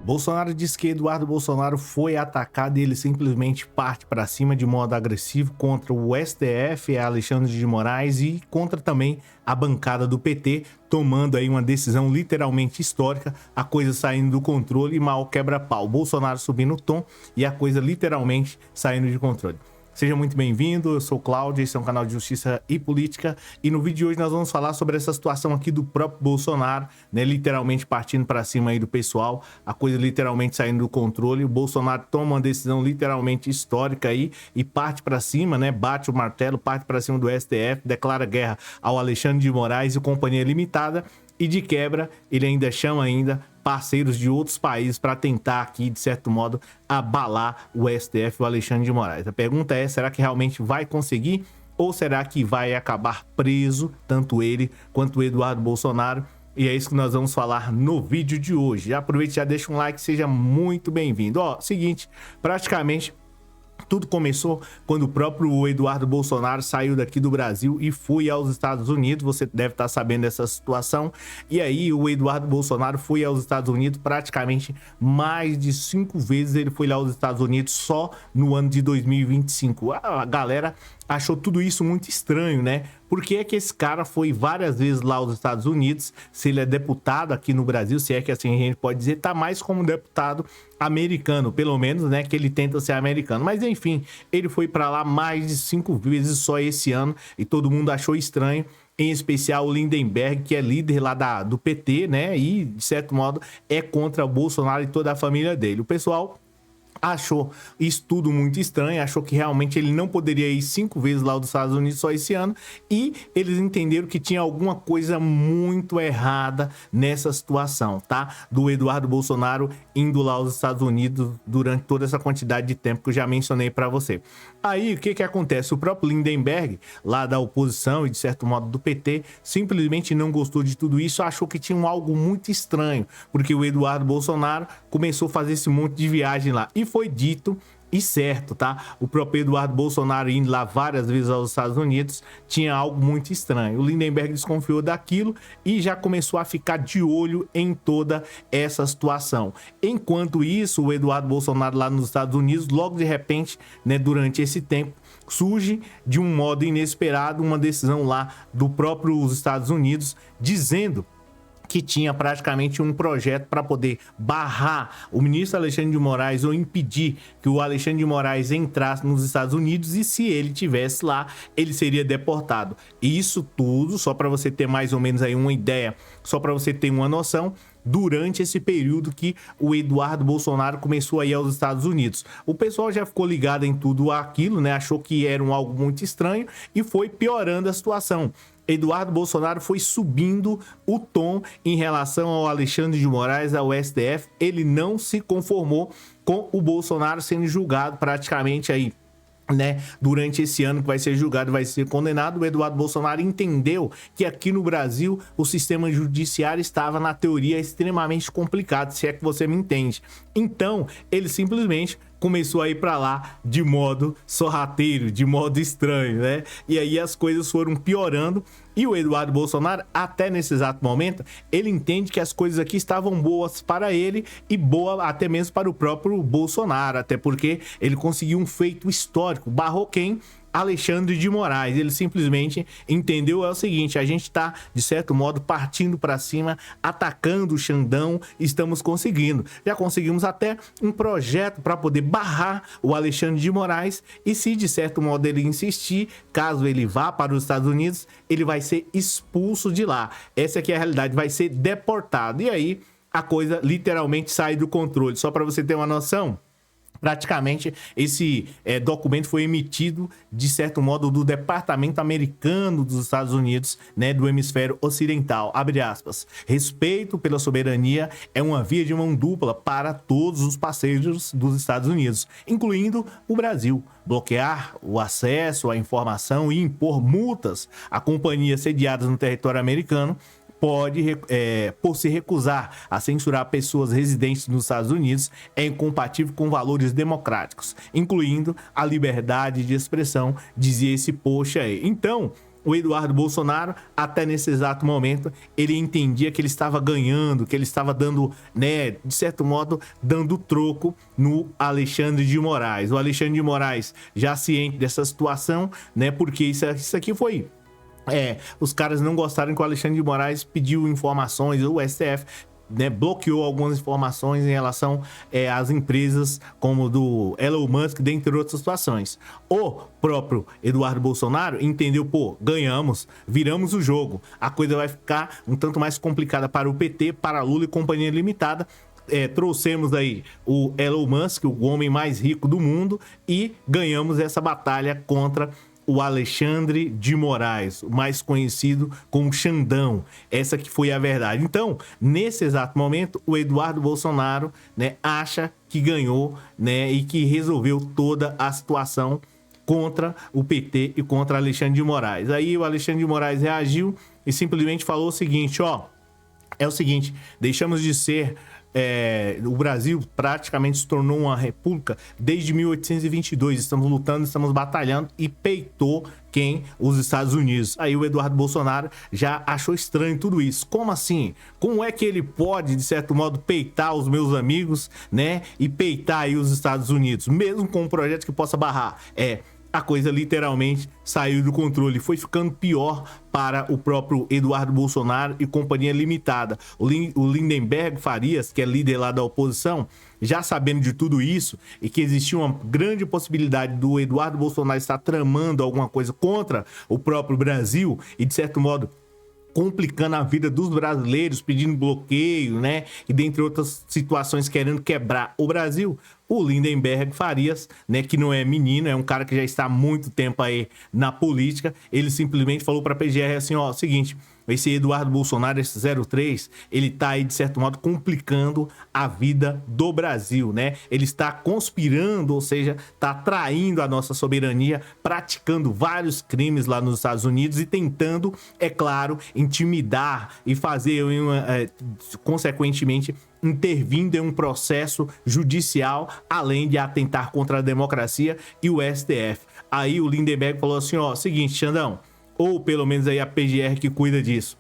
Bolsonaro diz que Eduardo Bolsonaro foi atacado e ele simplesmente parte para cima de modo agressivo contra o STF, Alexandre de Moraes, e contra também a bancada do PT, tomando aí uma decisão literalmente histórica, a coisa saindo do controle e mal quebra-pau. Bolsonaro subindo o tom e a coisa literalmente saindo de controle. Seja muito bem-vindo, eu sou o Cláudio, esse é um canal de justiça e política, e no vídeo de hoje nós vamos falar sobre essa situação aqui do próprio Bolsonaro, né, literalmente partindo para cima aí do pessoal, a coisa literalmente saindo do controle. O Bolsonaro toma uma decisão literalmente histórica aí e parte para cima, né, bate o martelo, parte para cima do STF, declara guerra ao Alexandre de Moraes e Companhia Limitada, e de quebra ele ainda chama parceiros de outros países para tentar aqui, de certo modo, abalar o STF, o Alexandre de Moraes. A pergunta é, será que realmente vai conseguir ou será que vai acabar preso, tanto ele quanto o Eduardo Bolsonaro? E é isso que nós vamos falar no vídeo de hoje. Já aproveite e já deixa um like, seja muito bem-vindo. Ó, seguinte, praticamente tudo começou quando o próprio Eduardo Bolsonaro saiu daqui do Brasil e foi aos Estados Unidos. Você deve estar sabendo dessa situação. E aí o Eduardo Bolsonaro foi aos Estados Unidos praticamente mais de 5 vezes. Ele foi lá aos Estados Unidos só no ano de 2025. A galera achou tudo isso muito estranho, né? Por que é que esse cara foi várias vezes lá aos Estados Unidos? Se ele é deputado aqui no Brasil, se é que assim a gente pode dizer, tá mais como deputado americano, pelo menos, né? Que ele tenta ser americano. Mas enfim, ele foi para lá mais de 5 vezes só esse ano e todo mundo achou estranho. Em especial o Lindenberg, que é líder lá do PT, né? E, de certo modo, é contra o Bolsonaro e toda a família dele. O pessoal achou isso tudo muito estranho, achou que realmente ele não poderia ir 5 vezes lá aos Estados Unidos só esse ano, e eles entenderam que tinha alguma coisa muito errada nessa situação, tá? Do Eduardo Bolsonaro indo lá aos Estados Unidos durante toda essa quantidade de tempo que eu já mencionei para você. Aí, o que acontece? O próprio Lindenberg, lá da oposição e de certo modo do PT, simplesmente não gostou de tudo isso, achou que tinha algo muito estranho, porque o Eduardo Bolsonaro começou a fazer esse monte de viagem lá. E foi dito e certo, tá? O próprio Eduardo Bolsonaro indo lá várias vezes aos Estados Unidos tinha algo muito estranho. O Lindenberg desconfiou daquilo e já começou a ficar de olho em toda essa situação. Enquanto isso, o Eduardo Bolsonaro lá nos Estados Unidos, logo de repente, né, durante esse tempo, surge de um modo inesperado uma decisão lá do próprio Estados Unidos dizendo que tinha praticamente um projeto para poder barrar o ministro Alexandre de Moraes ou impedir que o Alexandre de Moraes entrasse nos Estados Unidos, e se ele tivesse lá, ele seria deportado. Isso tudo, só para você ter mais ou menos aí uma ideia, só para você ter uma noção, durante esse período que o Eduardo Bolsonaro começou a ir aos Estados Unidos. O pessoal já ficou ligado em tudo aquilo, né? Achou que era algo muito estranho e foi piorando a situação. Eduardo Bolsonaro foi subindo o tom em relação ao Alexandre de Moraes, ao STF. Ele não se conformou com o Bolsonaro sendo julgado praticamente aí, né, durante esse ano que vai ser julgado, vai ser condenado. O Eduardo Bolsonaro entendeu que aqui no Brasil o sistema judiciário estava, na teoria, extremamente complicado, se é que você me entende. Então, ele simplesmente começou a ir para lá de modo sorrateiro, de modo estranho, né? E aí as coisas foram piorando e o Eduardo Bolsonaro, até nesse exato momento, ele entende que as coisas aqui estavam boas para ele e boa até mesmo para o próprio Bolsonaro, até porque ele conseguiu um feito histórico, barrou quem? Alexandre de Moraes. Ele simplesmente entendeu, é o seguinte, a gente está, de certo modo, partindo para cima, atacando o Xandão, estamos conseguindo. Já conseguimos até um projeto para poder barrar o Alexandre de Moraes e, se de certo modo ele insistir, caso ele vá para os Estados Unidos, ele vai ser expulso de lá. Essa aqui é a realidade, vai ser deportado. E aí a coisa literalmente sai do controle. Só para você ter uma noção, praticamente esse documento foi emitido, de certo modo, do Departamento Americano dos Estados Unidos, né, do hemisfério ocidental. Abre aspas. Respeito pela soberania é uma via de mão dupla para todos os parceiros dos Estados Unidos, incluindo o Brasil. Bloquear o acesso à informação e impor multas a companhias sediadas no território americano pode, por se recusar a censurar pessoas residentes nos Estados Unidos, é incompatível com valores democráticos, incluindo a liberdade de expressão, dizia esse post aí. Então, o Eduardo Bolsonaro, até nesse exato momento, ele entendia que ele estava ganhando, que ele estava dando, né, de certo modo, dando troco no Alexandre de Moraes. O Alexandre de Moraes já ciente dessa situação, né, porque isso aqui foi... os caras não gostaram que o Alexandre de Moraes pediu informações, o STF, né, bloqueou algumas informações em relação às empresas como do Elon Musk, dentre outras situações. O próprio Eduardo Bolsonaro entendeu, pô, ganhamos, viramos o jogo, a coisa vai ficar um tanto mais complicada para o PT, para Lula e Companhia Limitada. Trouxemos aí o Elon Musk, o homem mais rico do mundo, e ganhamos essa batalha contra o Alexandre de Moraes, mais conhecido como Xandão. Essa que foi a verdade. Então, nesse exato momento, o Eduardo Bolsonaro, né, acha que ganhou, né, e que resolveu toda a situação contra o PT e contra Alexandre de Moraes. Aí o Alexandre de Moraes reagiu e simplesmente falou o seguinte, é o seguinte, deixamos de ser... o Brasil praticamente se tornou uma república desde 1822. Estamos lutando, estamos batalhando, e peitou quem? Os Estados Unidos. Aí o Eduardo Bolsonaro já achou estranho tudo isso. Como assim? Como é que ele pode, de certo modo, peitar os meus amigos, né? E peitar aí os Estados Unidos, mesmo com um projeto que possa barrar? A coisa literalmente saiu do controle, foi ficando pior para o próprio Eduardo Bolsonaro e Companhia Limitada. O Lindenberg Farias, que é líder lá da oposição, já sabendo de tudo isso e que existia uma grande possibilidade do Eduardo Bolsonaro estar tramando alguma coisa contra o próprio Brasil e, de certo modo, complicando a vida dos brasileiros, pedindo bloqueio, né? E dentre outras situações, querendo quebrar o Brasil. O Lindenberg Farias, né, que não é menino, é um cara que já está há muito tempo aí na política, ele simplesmente falou para a PGR assim, seguinte, esse Eduardo Bolsonaro, esse 03, ele tá aí, de certo modo, complicando a vida do Brasil, né? Ele está conspirando, ou seja, tá traindo a nossa soberania, praticando vários crimes lá nos Estados Unidos e tentando, é claro, intimidar e fazer, consequentemente, intervindo em um processo judicial, além de atentar contra a democracia e o STF. Aí o Lindenberg falou assim, seguinte, Xandão, ou pelo menos aí a PGR que cuida disso,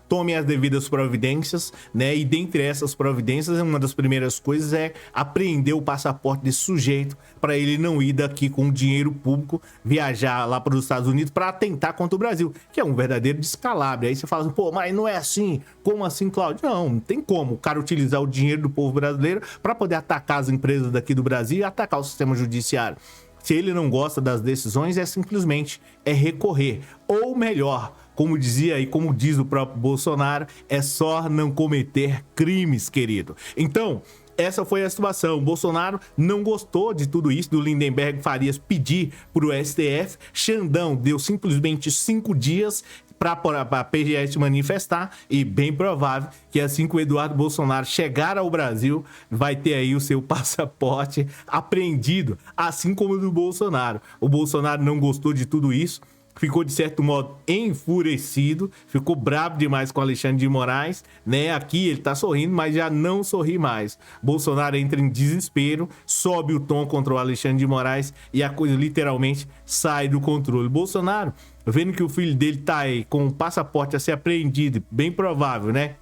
tome as devidas providências, né? E dentre essas providências, uma das primeiras coisas é apreender o passaporte desse sujeito para ele não ir daqui com dinheiro público viajar lá para os Estados Unidos para atentar contra o Brasil, que é um verdadeiro descalabro. Aí você fala assim, pô, mas não é assim. Como assim, Cláudio? Não tem como o cara utilizar o dinheiro do povo brasileiro para poder atacar as empresas daqui do Brasil e atacar o sistema judiciário. Se ele não gosta das decisões, simplesmente recorrer. Ou melhor, como dizia e como diz o próprio Bolsonaro, é só não cometer crimes, querido. Então, essa foi a situação. O Bolsonaro não gostou de tudo isso, do Lindenberg Farias pedir para o STF. Xandão deu simplesmente 5 dias para a PGR se manifestar, e bem provável que assim que o Eduardo Bolsonaro chegar ao Brasil, vai ter aí o seu passaporte apreendido, assim como o do Bolsonaro. O Bolsonaro não gostou de tudo isso, ficou, de certo modo, enfurecido, ficou bravo demais com Alexandre de Moraes, né? Aqui ele tá sorrindo, mas já não sorri mais. Bolsonaro entra em desespero, sobe o tom contra o Alexandre de Moraes e a coisa literalmente sai do controle. Bolsonaro, vendo que o filho dele tá aí com o passaporte a ser apreendido, bem provável, né,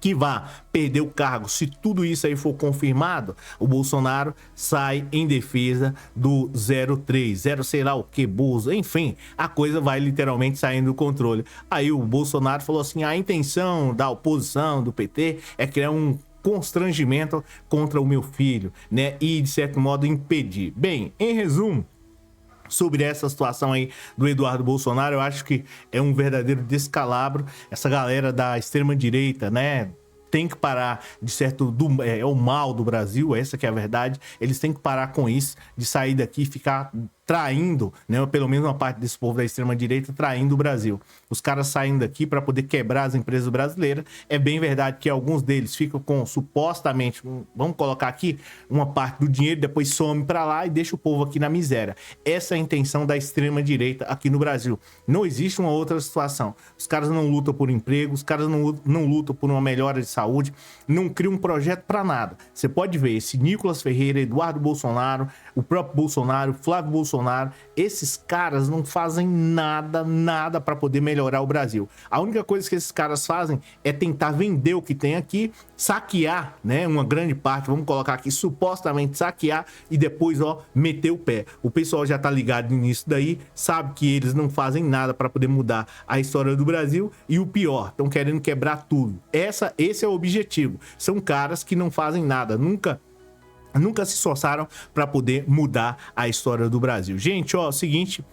que vá perder o cargo, se tudo isso aí for confirmado, o Bolsonaro sai em defesa do 03, sei lá o que, Bozo, enfim, a coisa vai literalmente saindo do controle. Aí o Bolsonaro falou assim, a intenção da oposição, do PT, é criar um constrangimento contra o meu filho, né, e de certo modo impedir. Bem, em resumo, sobre essa situação aí do Eduardo Bolsonaro, eu acho que é um verdadeiro descalabro. Essa galera da extrema-direita, né, tem que parar de certo... É o mal do Brasil, essa que é a verdade. Eles têm que parar com isso, de sair daqui e ficar traindo, né, pelo menos uma parte desse povo da extrema-direita, traindo o Brasil. Os caras saindo daqui para poder quebrar as empresas brasileiras. É bem verdade que alguns deles ficam com, supostamente, vamos colocar aqui, uma parte do dinheiro, depois some para lá e deixa o povo aqui na miséria. Essa é a intenção da extrema-direita aqui no Brasil. Não existe uma outra situação. Os caras não lutam por emprego, os caras não lutam por uma melhora de saúde, não criam um projeto para nada. Você pode ver esse Nicolas Ferreira, Eduardo Bolsonaro, o próprio Bolsonaro, Flávio Bolsonaro, Bolsonaro, esses caras não fazem nada para poder melhorar o Brasil. A única coisa que esses caras fazem é tentar vender o que tem aqui, saquear, né, uma grande parte, vamos colocar aqui, supostamente saquear e depois, ó, meter o pé. O pessoal já tá ligado nisso daí, sabe que eles não fazem nada para poder mudar a história do Brasil e o pior, estão querendo quebrar tudo. Esse é o objetivo. São caras que não fazem nada, nunca se esforçaram para poder mudar a história do Brasil. Gente, ó, seguinte,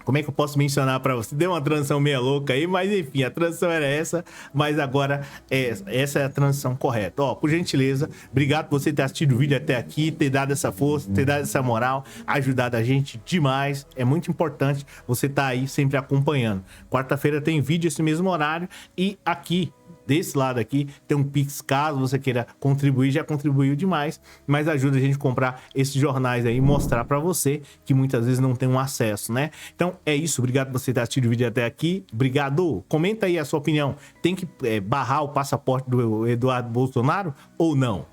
como é que eu posso mencionar para você? Deu uma transição meio louca aí, mas enfim, a transição era essa, mas agora essa é a transição correta. Ó, por gentileza, obrigado por você ter assistido o vídeo até aqui, ter dado essa força, ter dado essa moral, ajudado a gente demais. É muito importante você estar aí sempre acompanhando. Quarta-feira tem vídeo esse mesmo horário e aqui, desse lado aqui, tem um Pix, caso você queira contribuir, já contribuiu demais, mas ajuda a gente a comprar esses jornais aí e mostrar para você que muitas vezes não tem um acesso, né? Então é isso, obrigado por você ter assistido o vídeo até aqui, obrigado, comenta aí a sua opinião, tem que barrar o passaporte do Eduardo Bolsonaro ou não?